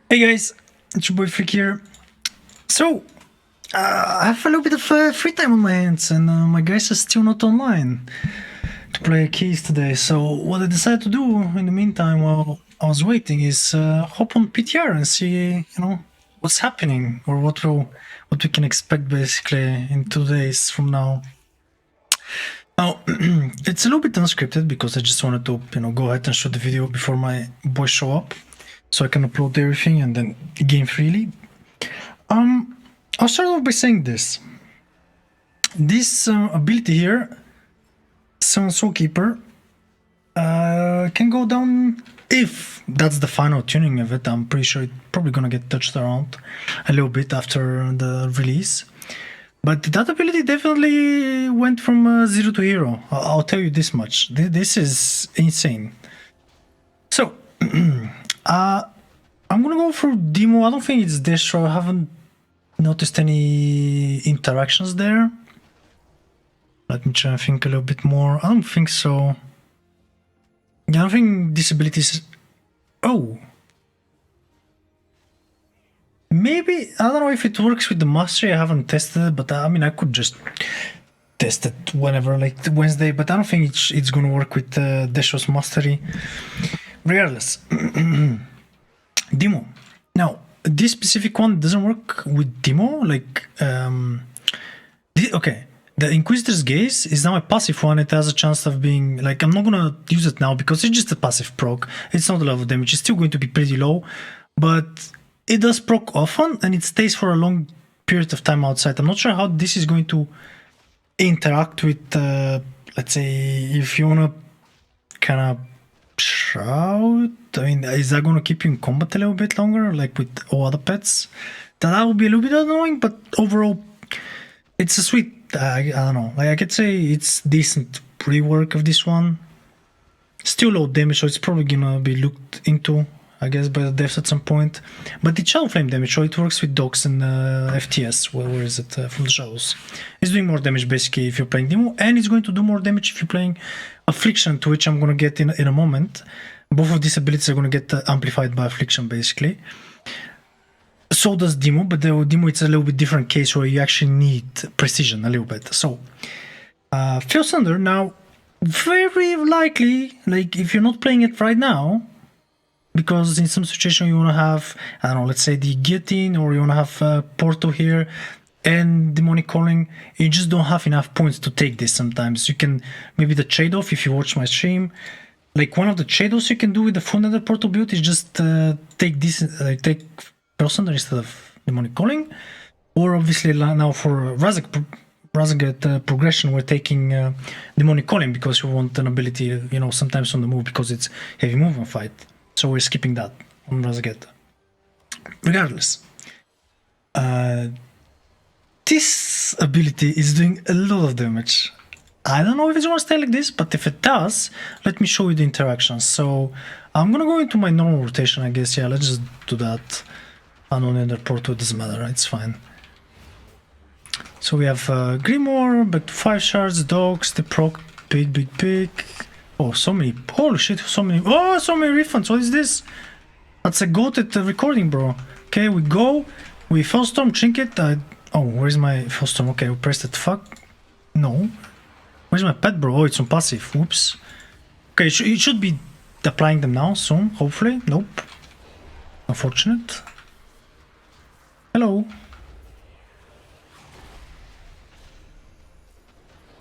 Hey guys, it's your boy Freak here. So, I have a little bit of free time on my hands, and my guys are still not online to play keys today. So, what I decided to do in the meantime while I was waiting is hop on PTR and see, what's happening or what we can expect basically in 2 days from now. Now, it's a little bit unscripted because I just wanted to, go ahead and shoot the video before my boys show up, so I can upload everything and then game freely. I'll start off by saying this. This ability here, Soul Keeper, can go down if that's the final tuning of it. I'm pretty sure it's probably gonna get touched around a little bit after the release. But that ability definitely went from 0 to hero. I'll tell you this much. This is insane. So, I'm gonna go for demo. I don't think it's destro. I haven't noticed any interactions there. Let me try and think a little bit more. I don't think so. Yeah, I don't think disabilities. Oh. Maybe, I don't know if it works with the mastery. I haven't tested it, but I mean, I could just test it whenever, like Wednesday, but I don't think it's gonna work with Desho's mastery. Regardless. Demo. Now, this specific one doesn't work with demo. Like, okay, the Inquisitor's Gaze is now a passive one. It has a chance of being like, I'm not gonna use it now because it's just a passive proc. It's not a lot of damage. It's still going to be pretty low, but it does proc often and it stays for a long period of time outside. I'm not sure how this is going to interact with, let's say, if you wanna kind of shout. I mean, is that going to keep you in combat a little bit longer, like with all other pets? That would be a little bit annoying, but overall, it's a sweet. I don't know. Like I could say, it's decent rework of this one. Still low damage, so it's probably gonna be looked into, I guess, by the devs at some point. But it's shadow flame damage, so it works with dogs and FTS. Where is it from the shadows? It's doing more damage basically if you're playing demo, and it's going to do more damage if you're playing affliction, to which I'm gonna get in a moment. Both of these abilities are gonna get amplified by affliction basically. So does demo, but the demo it's a little bit different case where you actually need precision a little bit. So Fierce Thunder now, very likely, like if you're not playing it right now, because in some situation you want to have, I don't know, let's say the guillotine, or you want to have Porto here and demonic calling, you just don't have enough points to take this. Sometimes you can, maybe the trade-off, if you watch my stream, like one of the trade-offs you can do with the full nether Porto build is just take this, take Person instead of demonic calling, or obviously now for Razagate progression we're taking demonic calling because we want an ability, sometimes on the move because it's heavy movement fight. So we're skipping that on Razagate. Regardless, this ability is doing a lot of damage. I don't know if it's gonna stay like this, but if it does, let me show you the interactions. So I'm gonna go into my normal rotation, I guess. Yeah, let's just do that. I don't need the Porto, it doesn't matter, it's fine. So we have Grimoire, back to 5 shards, dogs, the proc, big. Oh, so many, holy shit, so many refunds, what is this? That's a goated recording, bro. Okay, we go, we Fellstorm, Trinket, oh, where's my Fellstorm? Okay, we pressed it, fuck, no. Where's my pet, bro? Oh, it's on passive, whoops. Okay, it should be applying them now, soon, hopefully, nope. Unfortunate. Hello.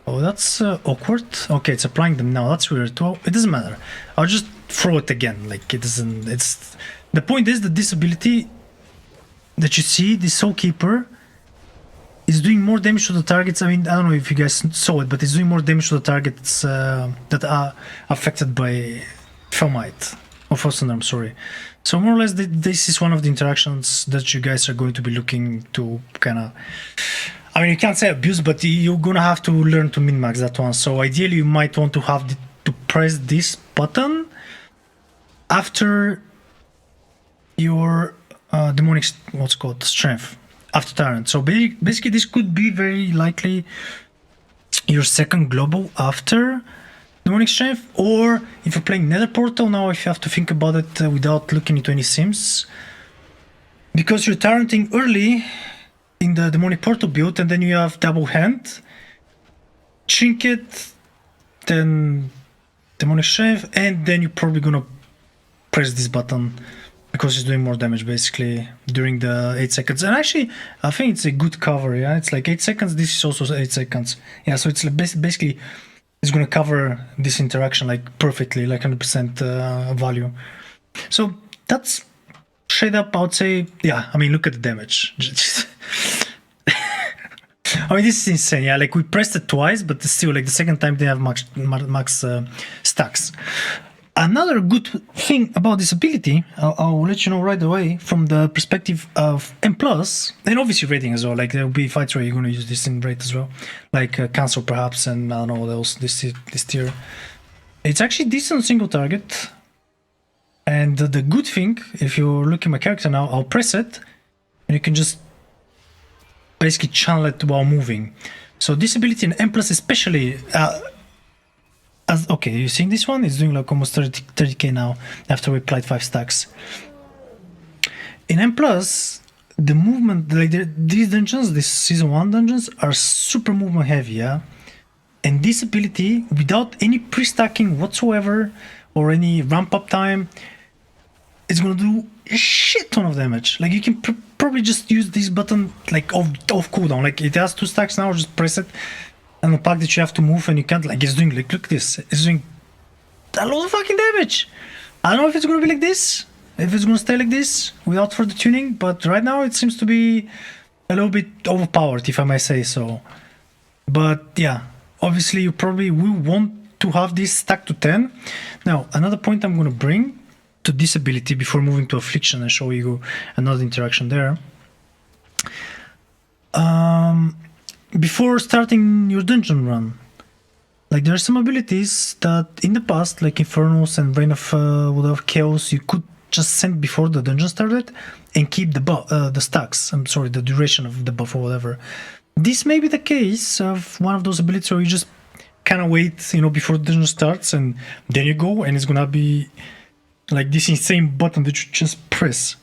Oh, that's awkward. Okay, it's applying them now. That's weird. Well, it doesn't matter. I'll just throw it again. Like, it doesn't... It's... The point is that this ability that you see, this Soul Keeper, is doing more damage to the targets. I mean, I don't know if you guys saw it, but it's doing more damage to the targets that are affected by Felmite. Or Frostunder, I'm sorry. So more or less, this is one of the interactions that you guys are going to be looking to kind of... I mean, you can't say abuse, but you're gonna have to learn to min-max that one. So ideally, you might want to have to press this button after your demonic, what's called, strength, after Tyrant. So basically, this could be very likely your second global after demonic strength, or if you're playing Nether Portal now, if you have to think about it without looking into any sims, because you're talenting early in the demonic portal build, and then you have double hand, trinket, then demonic strength, and then you're probably gonna press this button because it's doing more damage basically during the 8 seconds. And actually, I think it's a good cover. Yeah, it's like 8 seconds. This is also 8 seconds. Yeah, so it's like basically it's gonna cover this interaction like perfectly, like 100% value. So that's straight up, I would say. Yeah, I mean, look at the damage. I mean, this is insane. Yeah, like we pressed it twice, but still, like the second time they have max stacks. Another good thing about this ability, I'll let you know right away from the perspective of M+, and obviously rating as well. Like there will be fights where you're going to use this in rate as well, like cancel perhaps, and I don't know what else. This tier, it's actually decent single target. And the good thing, if you look at my character now, I'll press it, and you can just basically channel it while moving. So this ability in M+, especially. Okay, you seeing this one? It's doing like almost 30k now after we applied 5 stacks. In M+, the movement, like these dungeons, these season 1 dungeons, are super movement heavy, yeah? And this ability, without any pre-stacking whatsoever, or any ramp-up time, it's gonna do a shit ton of damage. Like you can probably just use this button like off cooldown. Like it has 2 stacks now, just press it. And the fact that you have to move and you can't, like, it's doing, like, look at this, it's doing a lot of fucking damage. I don't know if it's gonna be like this, if it's gonna stay like this without further tuning, but right now it seems to be a little bit overpowered, if I may say so. But yeah, obviously you probably will want to have this stacked to 10. Now, another point I'm gonna bring to this ability before moving to affliction and show you another interaction there. Before starting your dungeon run, like there are some abilities that in the past, like Infernos and Reign of whatever Chaos, you could just send before the dungeon started and keep the stacks. I'm sorry, the duration of the buff or whatever. This may be the case of one of those abilities where you just kind of wait, you know, before the dungeon starts, and then you go, and it's gonna be like this insane button that you just press.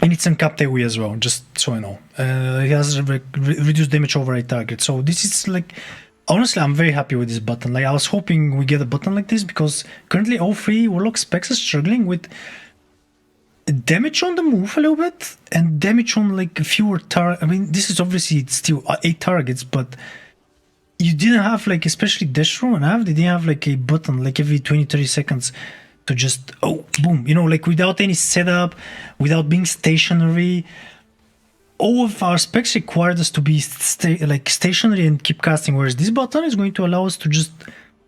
And it's uncapped AoE as well, just so you know. It has reduced damage over a target. So this is like, honestly, I'm very happy with this button. Like I was hoping we get a button like this because currently all 3 Warlock specs are struggling with damage on the move a little bit and damage on like fewer targets. I mean, this is obviously still 8 targets, but you didn't have like, especially Destro and Av, they didn't have like a button like every 20-30 seconds to just, oh, boom, you know, like without any setup, without being stationary. All of our specs required us to be stationary and keep casting, whereas this button is going to allow us to just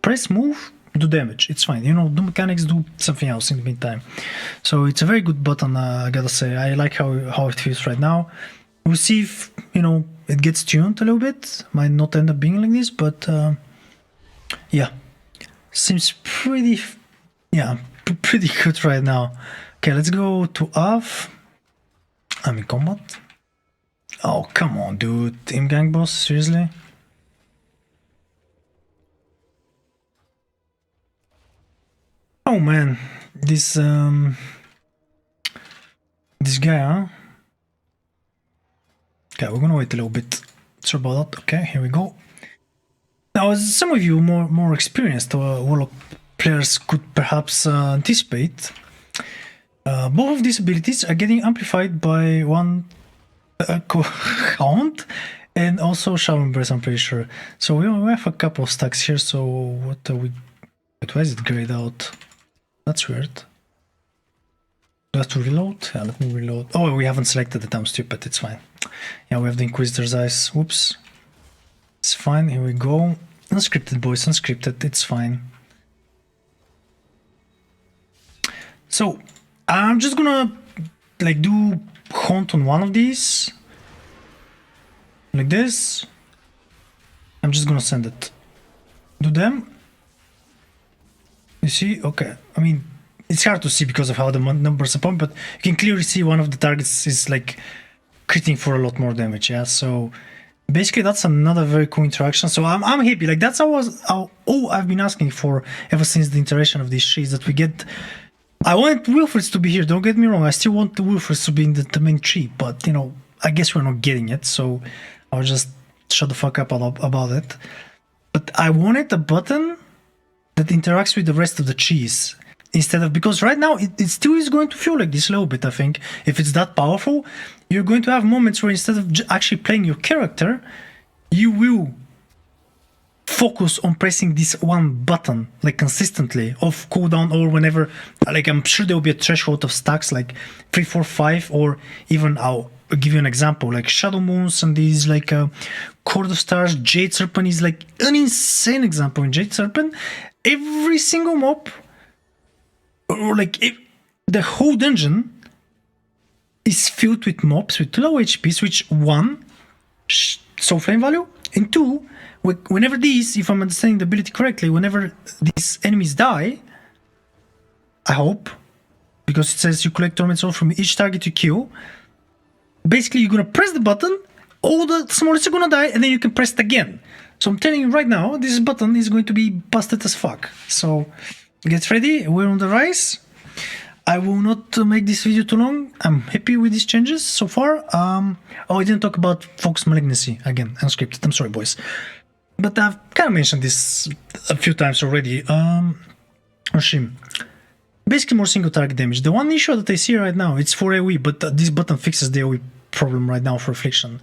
press, move, do damage. It's fine, you know, do mechanics, do something else in the meantime. So it's a very good button, I gotta say. I like how it feels right now. We'll see if, you know, it gets tuned a little bit. Might not end up being like this, but yeah, seems pretty... Yeah, pretty good right now. Okay, let's go to Av. I'm in combat. Oh, come on, dude. Team gang boss, seriously? Oh man, this guy, huh? Okay, we're gonna wait a little bit. Sorry about that. Okay, here we go. Now, as some of you more experienced Warlock players could perhaps anticipate, both of these abilities are getting amplified by one count and also Shower Embrace, I'm pretty sure. So we have a couple of stacks here, so what are we... Wait, why is it grayed out? That's weird. Do I have to reload? Yeah, let me reload. Oh, we haven't selected it, I'm stupid, it's fine. Yeah, we have the Inquisitor's Eyes, whoops. It's fine, here we go. Unscripted, boys, unscripted, it's fine. So, I'm just gonna like do haunt on one of these. Like this. I'm just gonna send it. Do them. You see? Okay. I mean, it's hard to see because of how the numbers are pumped, but you can clearly see one of the targets is like critting for a lot more damage, yeah? So, basically that's another very cool interaction. So I'm happy. Like that's all I've been asking for ever since the iteration of these sheets, that we get I want Wilfreds to be here, don't get me wrong. I still want the Wilfreds to be in the main tree, but, you know, I guess we're not getting it, so I'll just shut the fuck up about it. But I wanted a button that interacts with the rest of the trees instead of, because right now it still is going to feel like this a little bit, I think. If it's that powerful, you're going to have moments where instead of actually playing your character, you will focus on pressing this one button like consistently off cooldown or whenever, like I'm sure there will be a threshold of stacks like 3, 4, 5, or even I'll give you an example like Shadow Moons and these like Cord of Stars. Jade Serpent is like an insane example. In Jade Serpent, every single mob or like the whole dungeon is filled with mobs with low HPs, which one, soul flame value, and two, whenever these, if I'm understanding the ability correctly, whenever these enemies die, I hope, because it says you collect torment soul from each target you kill, basically you're gonna press the button, all the smallest are gonna die, and then you can press it again. So I'm telling you right now, this button is going to be busted as fuck. So get ready, we're on the rise. I will not make this video too long. I'm happy with these changes so far. Oh, I didn't talk about Focus Malignancy. Again, unscripted. I'm sorry, boys. But I've kind of mentioned this a few times already. Oshim. Basically more single target damage. The one issue that I see right now, it's for AoE, but this button fixes the AoE problem right now for Affliction.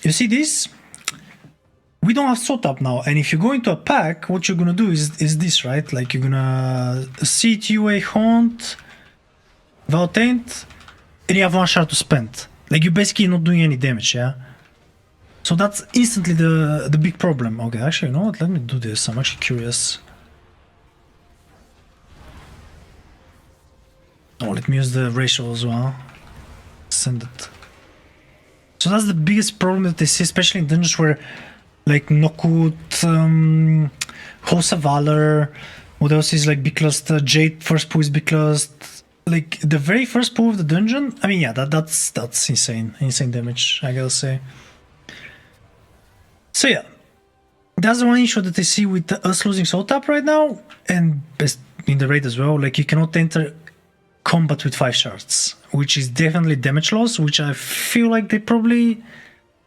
You see this? We don't have Salt Up now, and if you go into a pack, what you're gonna do is this, right? Like you're gonna Seat, UA, Haunt, Valtaint, and you have one shard to spend. Like you're basically not doing any damage, yeah? So that's instantly the big problem. Okay, actually, you know what? Let me do this. I'm actually curious. Oh, let me use the ratio as well. Send it. So that's the biggest problem that they see, especially in dungeons where like Nokut, Host of Valor, what else is like Biclust, Jade first pull is Biclust. Like the very first pull of the dungeon, I mean yeah, that's insane damage, I gotta say. So yeah, that's the one issue that I see with us losing Soul Tap right now, and in the raid as well, like you cannot enter combat with 5 shards, which is definitely damage loss, which I feel like they probably,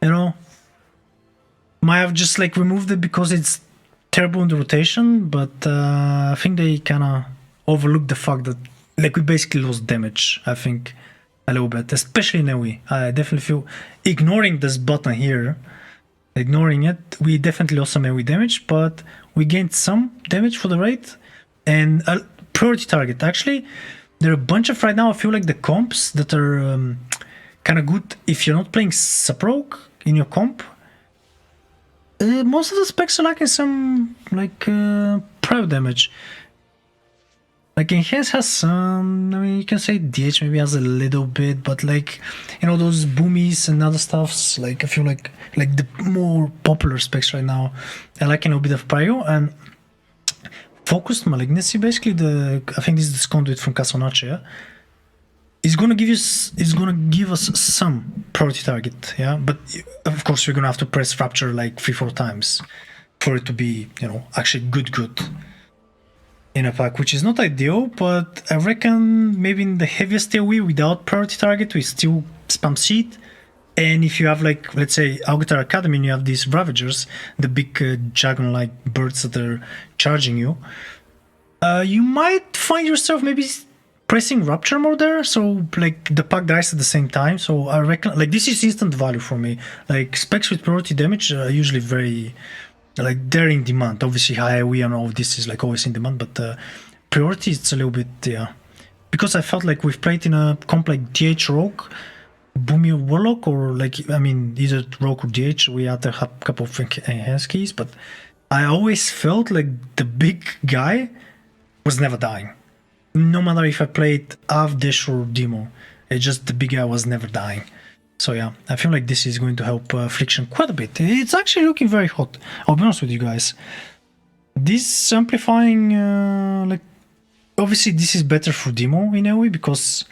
you know, might have just like removed it because it's terrible in the rotation, but I think they kind of overlooked the fact that like we basically lost damage, I think, a little bit, especially in AoE. I definitely feel ignoring this button here, ignoring it, we definitely lost some AoE damage, but we gained some damage for the raid and a priority target. Actually, there are a bunch of right now, I feel like the comps that are kind of good if you're not playing Suproc in your comp. Most of the specs are lacking some like private damage. Like Enhance has some, I mean you can say DH maybe has a little bit, but like, you know, those boomies and other stuffs, like I feel like the more popular specs right now are lacking a little bit of prio. And Focused Malignancy, basically I think this is the conduit from Casonace, yeah? It's gonna give us some priority target, yeah. But of course, we're gonna have to press Rapture like 3-4 times for it to be, you know, actually good in a pack, which is not ideal. But I reckon maybe in the heaviest AoE without priority target, we still spam Seed. And if you have like, let's say, Augutar Academy, and you have these Ravagers, the big dragon-like birds that are charging you, you might find yourself maybe pressing Rapture more there, so like the pack dies at the same time. So I reckon like this is instant value for me. Like specs with priority damage are usually very, like they're in demand. Obviously high AoE and all of this is like always in demand, but priority it's a little bit, yeah. Because I felt like we've played in a comp like DH Rogue, Boomy Warlock, or like, I mean, either Rogue or DH, we had a couple of enhanced keys, but I always felt like the big guy was never dying. No matter if I played Av, Dash or Demo, it's just the big guy was never dying. So yeah, I feel like this is going to help Affliction quite a bit. It's actually looking very hot, I'll be honest with you guys. This amplifying, like, obviously this is better for Demo in a way because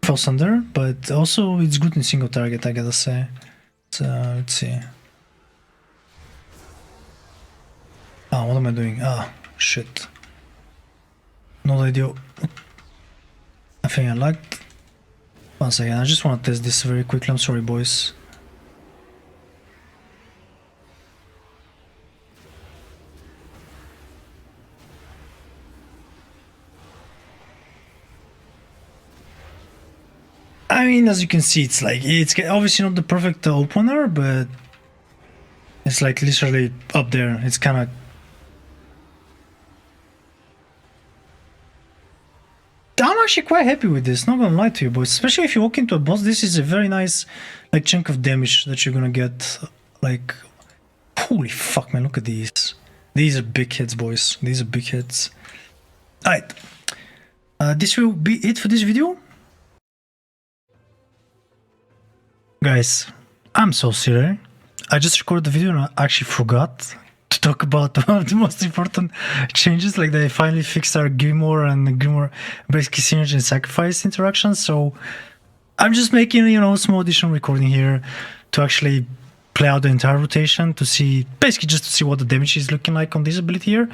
falls under, but also it's good in single target, I gotta say. So let's see. Ah, what am I doing? Ah, shit. not ideal. I think I lagged. One second, I just want to test this very quickly. I'm sorry, boys. I mean, as you can see, it's like, it's obviously not the perfect opener, but it's like literally up there. It's kind of... I'm actually quite happy with this, not gonna lie to you boys. Especially if you walk into a boss, this is a very nice like chunk of damage that you're gonna get. Like, holy fuck, man, look at these. These are big hits, boys. These are big hits. Alright. This will be it for this video. Guys, I'm so sorry. I just recorded the video and I actually forgot to talk about one of the most important changes. Like, they finally fixed our Grimoire and Grimoire basically synergy and sacrifice interactions. So I'm just making, you know, a small additional recording here to actually play out the entire rotation to see, basically just to see what the damage is looking like on this ability here.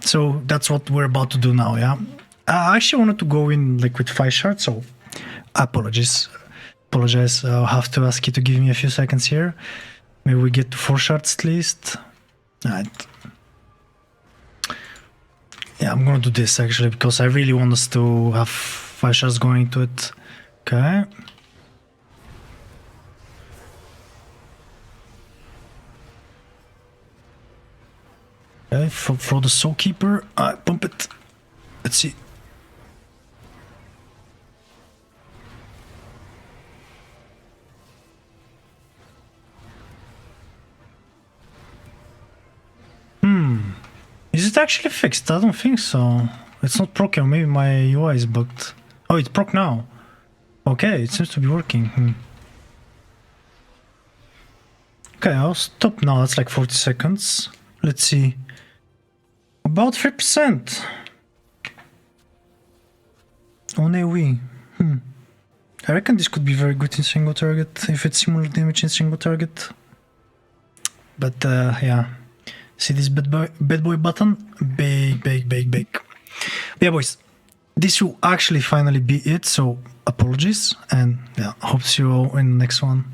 So that's what we're about to do now, yeah. I actually wanted to go in like with 5 shards, so apologize. I'll have to ask you to give me a few seconds here. Maybe we get to 4 shards at least. Alright. Yeah, I'm gonna do this actually because I really want us to have 5 shards going into it. Okay. Okay, for the Soul Keeper. Alright, pump it. Let's see. Is it actually fixed? I don't think so. It's not proc, or maybe my UI is bugged. Oh, it's proc now. Okay, it seems to be working. Okay, I'll stop now. That's like 40 seconds. Let's see. About 3%. On AoE. I reckon this could be very good in single target if it's similar damage in single target. But yeah. See this bad boy button? Big. Yeah, boys, this will actually finally be it, so apologies, and yeah, hope to see you all in the next one.